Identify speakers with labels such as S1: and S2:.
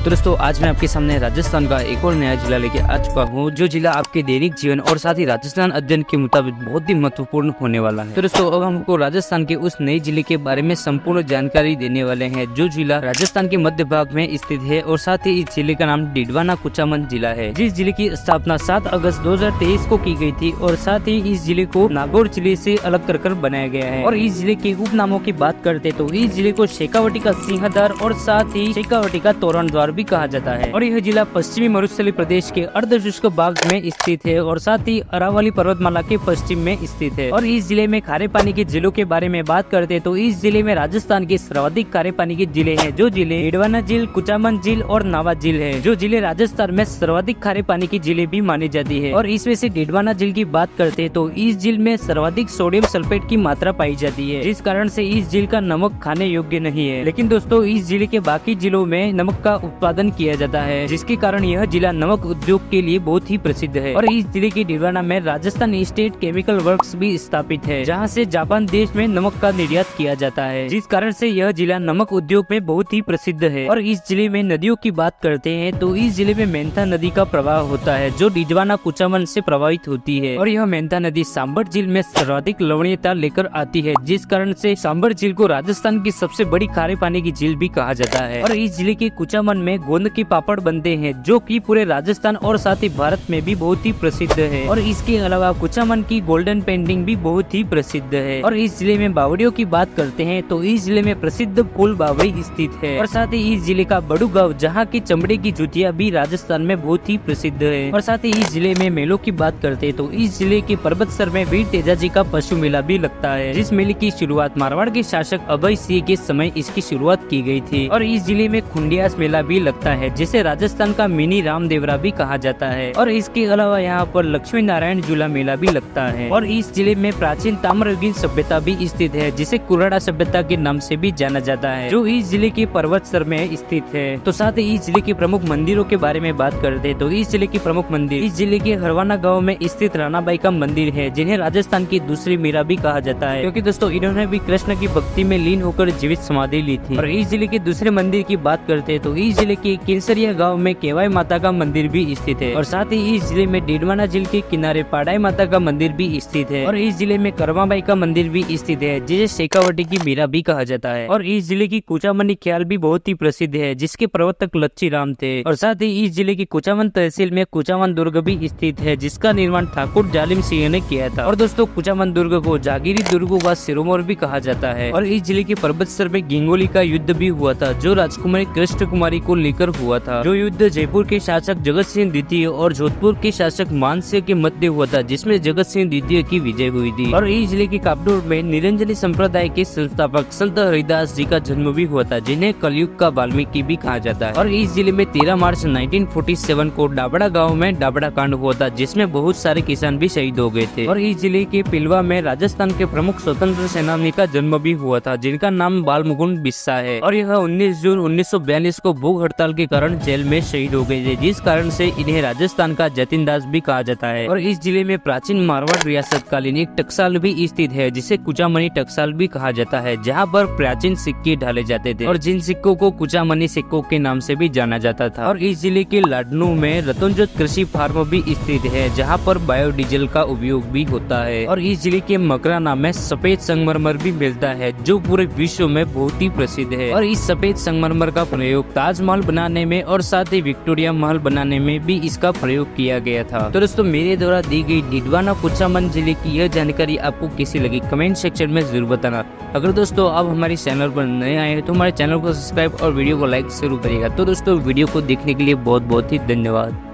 S1: तो दोस्तों आज मैं आपके सामने राजस्थान का एक और नया जिला लेके आ चुका हूँ, जो जिला आपके दैनिक जीवन और साथ ही राजस्थान अध्ययन के मुताबिक बहुत ही महत्वपूर्ण होने वाला है। तो दोस्तों अब हमको राजस्थान के उस नए जिले के बारे में संपूर्ण जानकारी देने वाले हैं, जो जिला राजस्थान के मध्य भाग में स्थित है और साथ ही इस जिले का नाम डिडवाना कुचामन जिला है, जिस जिले की स्थापना 7 अगस्त 2023 को की गई थी और साथ ही इस जिले को नागौर जिले से अलग कर बनाया गया है। और इस जिले के उप नामों की बात करते तो इस जिले को शेखावटी का सिंहद्वार और साथ ही शेखावटी का तोरण द्वार भी कहा जाता है। और यह जिला पश्चिमी मरुस्थलीय प्रदेश के अर्धशुष्क भाग में स्थित है और साथ ही अरावली पर्वतमाला के पश्चिम में स्थित है। और इस जिले में खारे पानी के जिलों के बारे में बात करते तो इस जिले में राजस्थान के सर्वाधिक खारे पानी के जिले हैं, जो जिले डिडवाना झील, कुचामन झील और नावा झील है, जो जिले राजस्थान में सर्वाधिक खारे पानी की जिले भी मानी जाती है। और इसमें से डिडवाना झील की बात करते तो इस झील में सर्वाधिक सोडियम सल्फेट की मात्रा पाई जाती है, जिस कारण से इस झील का नमक खाने योग्य नहीं है। लेकिन दोस्तों इस जिले के बाकी जिलों में नमक का उत्पादन किया जाता है, जिसके कारण यह जिला नमक उद्योग के लिए बहुत ही प्रसिद्ध है। और इस जिले के डिडवाना में राजस्थान स्टेट केमिकल वर्क्स भी स्थापित है, जहां से जापान देश में नमक का निर्यात किया जाता है, जिस कारण से यह जिला नमक उद्योग में बहुत ही प्रसिद्ध है। और इस जिले में नदियों की बात करते हैं तो इस जिले में मेंथा नदी का प्रवाह होता है, जो डिडवाना कुचामन से प्रभावित होती है। और यह मेंथा नदी सांबर झील में सर्वाधिक लवणीयता लेकर आती है, जिस कारण से सांबर झील को राजस्थान की सबसे बड़ी खारे पानी की झील भी कहा जाता है। और इस जिले के कुचामन में गोंद के पापड़ बनते हैं, जो कि पूरे राजस्थान और साथ ही भारत में भी बहुत ही प्रसिद्ध है। और इसके अलावा कुचामन की गोल्डन पेंटिंग भी बहुत ही प्रसिद्ध है। और इस जिले में बावड़ियों की बात करते हैं तो इस जिले में प्रसिद्ध फूल बावड़ी स्थित है। और साथ ही इस जिले का बड़ू गाँव, जहाँ की चमड़े की जूतियाँ भी राजस्थान में बहुत ही प्रसिद्ध है। और साथ ही इस जिले में मेलों की बात करते हैं तो इस जिले के पर्वतसर में वीर तेजाजी का पशु मेला भी लगता है, जिस मेले की शुरुआत मारवाड़ के शासक अभय सिंह के समय इसकी शुरुआत की गई थी। और इस जिले में खुंडियास मेला भी लगता है, जिसे राजस्थान का मिनी रामदेवरा भी कहा जाता है। और इसके अलावा यहाँ पर लक्ष्मी नारायण झूला मेला भी लगता है। और इस जिले में प्राचीन ताम्रयुगीन सभ्यता भी स्थित है, जिसे कुराड़ा सभ्यता के नाम से भी जाना जाता है, जो इस जिले के पर्वतसर में स्थित है। तो साथ ही इस जिले के प्रमुख मंदिरों के बारे में बात करते हैं तो इस जिले के प्रमुख मंदिर इस जिले के हरवाना गाँव में स्थित रानाबाई का मंदिर है, जिन्हें राजस्थान की दूसरी मीरा भी कहा जाता है, क्योंकि दोस्तों इन्होंने भी कृष्ण की भक्ति में लीन होकर जीवित समाधि ली थी। और इस जिले के दूसरे मंदिर की बात करते हैं तो इस जिले के केसरिया गांव में केवाई माता का मंदिर भी स्थित है। और साथ ही इस जिले में डिडवाना झील के किनारे पाड़ाई माता का मंदिर भी स्थित है। और इस जिले में करमाबाई का मंदिर भी स्थित है, जिसे शेखावटी की मीरा भी कहा जाता है। और इस जिले की कुचामनी ख्याल भी बहुत ही प्रसिद्ध है, जिसके प्रवर्तक लच्छी राम थे। और साथ ही इस जिले की कुचामन तहसील में कुचामन दुर्ग भी स्थित है, जिसका निर्माण ठाकुर जालिम सिंह ने किया था। और दोस्तों कुचामन दुर्ग को जागीरी दुर्ग व सिरोमोर भी कहा जाता है। और इस जिले के पर्वतसर में गिंगोली का युद्ध भी हुआ था, जो राजकुमारी कृष्ण कुमारी को लेकर हुआ था, जो युद्ध जयपुर के शासक जगत सिंह द्वितीय और जोधपुर के शासक मानसिंह के मध्य हुआ था, जिसमें जगत सिंह द्वितीय की विजय हुई थी। और इस जिले के कापडोर में निरंजनी संप्रदाय के संस्थापक संत हरिदास जी का जन्म भी हुआ था, जिन्हें कलयुग का वाल्मीकि भी कहा जाता है। और इस जिले में 13 मार्च 1947 को डाबड़ा गाँव में डाबड़ा कांड हुआ था, जिसमें बहुत सारे किसान भी शहीद हो गए थे। और इस जिले के पिलवा में राजस्थान के प्रमुख स्वतंत्र सेनानी का जन्म भी हुआ था, जिनका नाम बालमुकुंद बिस्सा है। और यह 19 जून 1942 को भूख हड़ताल के कारण जेल में शहीद हो गए थे, जिस कारण से इन्हें राजस्थान का जतिन दास भी कहा जाता है। और इस जिले में प्राचीन मारवाड़ रियासत कालीन एक टकसाल भी स्थित है, जिसे कुचामनी टकसाल भी कहा जाता है, जहाँ पर प्राचीन सिक्के ढाले जाते थे और जिन सिक्कों को कुचामनी सिक्कों के नाम से भी जाना जाता था। और इस जिले के लाडनू में रतनजोत कृषि फार्म भी स्थित है, जहाँ पर बायोडीजल का उपयोग भी होता है। और इस जिले के मकराना में सफेद संगमरमर भी मिलता है, जो पूरे विश्व में बहुत ही प्रसिद्ध है। और इस सफेद संगमरमर का प्रयोग ताजमहल बनाने में और साथ ही विक्टोरिया महल बनाने में भी इसका प्रयोग किया गया था। तो दोस्तों मेरे द्वारा दी गई डिडवाना कुचामन जिले की यह जानकारी आपको कैसी लगी कमेंट सेक्शन में जरूर बताना। अगर दोस्तों आप हमारे चैनल पर नए आए तो हमारे चैनल को सब्सक्राइब और वीडियो को लाइक जरूर करिएगा। तो दोस्तों वीडियो को देखने के लिए बहुत बहुत ही धन्यवाद।